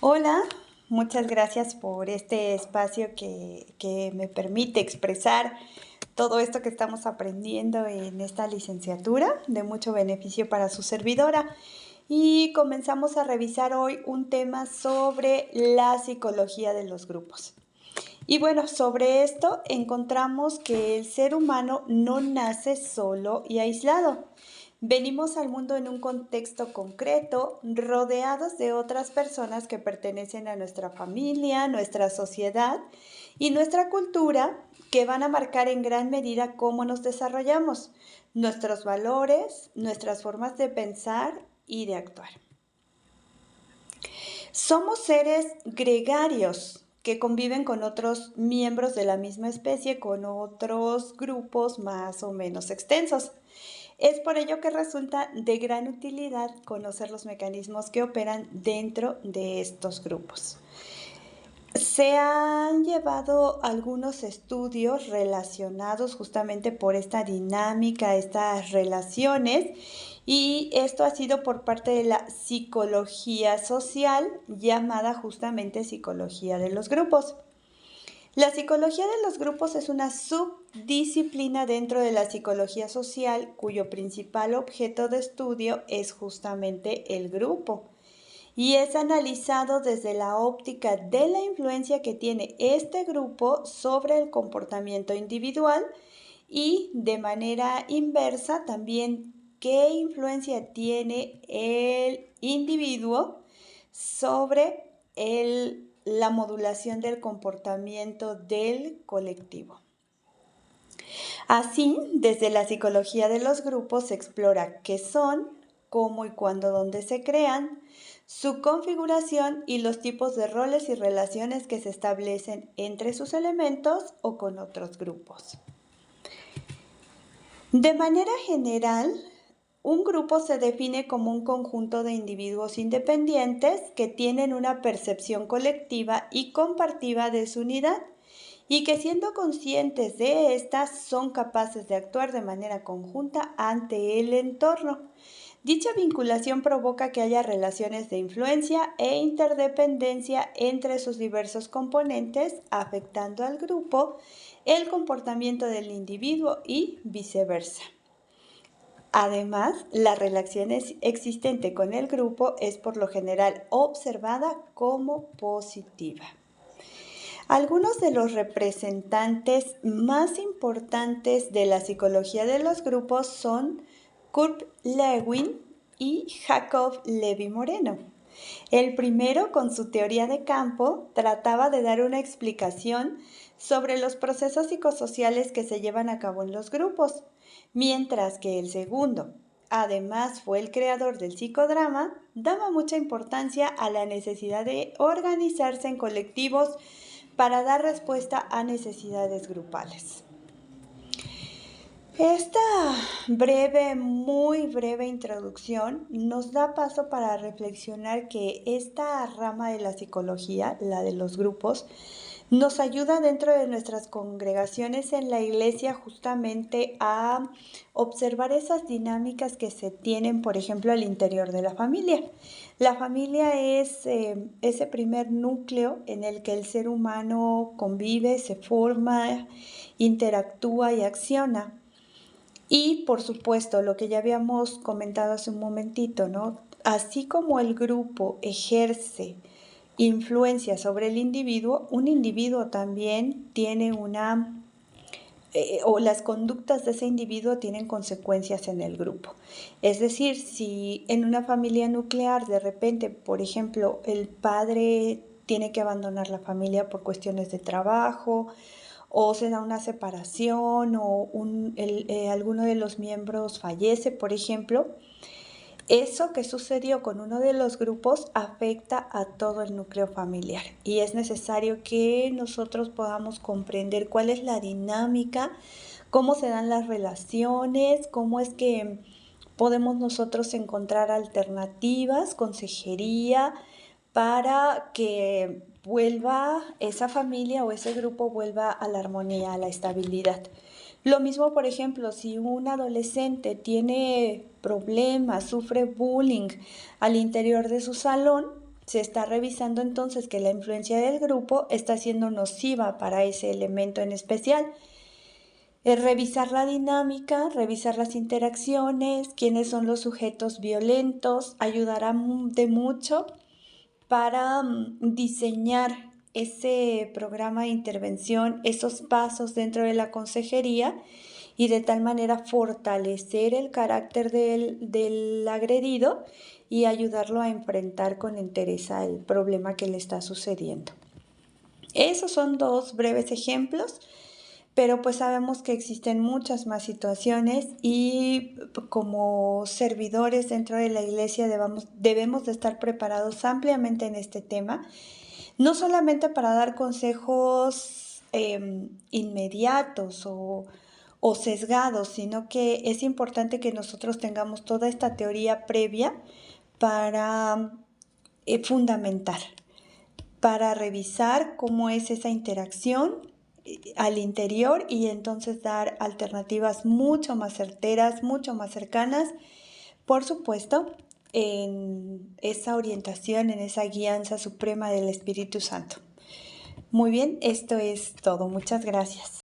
Hola, muchas gracias por este espacio que me permite expresar todo esto que estamos aprendiendo en esta licenciatura, de mucho beneficio para su servidora. Y comenzamos a revisar hoy un tema sobre la psicología de los grupos. Y bueno, sobre esto encontramos que el ser humano no nace solo y aislado. Venimos al mundo en un contexto concreto, rodeados de otras personas que pertenecen a nuestra familia, nuestra sociedad y nuestra cultura, que van a marcar en gran medida cómo nos desarrollamos, nuestros valores, nuestras formas de pensar y de actuar. Somos seres gregarios que conviven con otros miembros de la misma especie, con otros grupos más o menos extensos. Es por ello que resulta de gran utilidad conocer los mecanismos que operan dentro de estos grupos. Se han llevado algunos estudios relacionados justamente por esta dinámica, estas relaciones, y esto ha sido por parte de la psicología social, llamada justamente psicología de los grupos. La psicología de los grupos es una subdisciplina dentro de la psicología social cuyo principal objeto de estudio es justamente el grupo y es analizado desde la óptica de la influencia que tiene este grupo sobre el comportamiento individual y de manera inversa también qué influencia tiene el individuo sobre la modulación del comportamiento del colectivo. Así, desde la psicología de los grupos se explora qué son, cómo y cuándo, dónde se crean, su configuración y los tipos de roles y relaciones que se establecen entre sus elementos o con otros grupos. De manera general, un grupo se define como un conjunto de individuos independientes que tienen una percepción colectiva y compartida de su unidad y que siendo conscientes de estas son capaces de actuar de manera conjunta ante el entorno. Dicha vinculación provoca que haya relaciones de influencia e interdependencia entre sus diversos componentes, afectando al grupo, el comportamiento del individuo y viceversa. Además, la relación existente con el grupo es por lo general observada como positiva. Algunos de los representantes más importantes de la psicología de los grupos son Kurt Lewin y Jacob Levi Moreno. El primero, con su teoría de campo, trataba de dar una explicación sobre los procesos psicosociales que se llevan a cabo en los grupos, mientras que el segundo, además fue el creador del psicodrama, daba mucha importancia a la necesidad de organizarse en colectivos para dar respuesta a necesidades grupales. Esta muy breve introducción nos da paso para reflexionar que esta rama de la psicología, la de los grupos, nos ayuda dentro de nuestras congregaciones en la iglesia justamente a observar esas dinámicas que se tienen, por ejemplo, al interior de la familia. La familia es ese primer núcleo en el que el ser humano convive, se forma, interactúa y acciona. Y, por supuesto, lo que ya habíamos comentado hace un momentito, ¿no? Así como el grupo ejerce influencia sobre el individuo, un individuo también tiene o las conductas de ese individuo tienen consecuencias en el grupo. Es decir, si en una familia nuclear de repente, por ejemplo, el padre tiene que abandonar la familia por cuestiones de trabajo, o se da una separación, o alguno de los miembros fallece, por ejemplo, eso que sucedió con uno de los grupos afecta a todo el núcleo familiar y es necesario que nosotros podamos comprender cuál es la dinámica, cómo se dan las relaciones, cómo es que podemos nosotros encontrar alternativas, consejería, para que vuelva esa familia o ese grupo vuelva a la armonía, a la estabilidad. Lo mismo, por ejemplo, si un adolescente tiene problemas, sufre bullying al interior de su salón, se está revisando entonces que la influencia del grupo está siendo nociva para ese elemento en especial. Revisar la dinámica, revisar las interacciones, quiénes son los sujetos violentos, ayudará de mucho para diseñar ese programa de intervención, esos pasos dentro de la consejería y de tal manera fortalecer el carácter del agredido y ayudarlo a enfrentar con entereza el problema que le está sucediendo. Esos son 2 breves ejemplos, pero pues sabemos que existen muchas más situaciones y como servidores dentro de la iglesia debemos de estar preparados ampliamente en este tema, no solamente para dar consejos inmediatos o sesgados, sino que es importante que nosotros tengamos toda esta teoría previa para fundamentar, para revisar cómo es esa interacción al interior y entonces dar alternativas mucho más certeras, mucho más cercanas, por supuesto, en esa orientación, en esa guianza suprema del Espíritu Santo. Muy bien, esto es todo. Muchas gracias.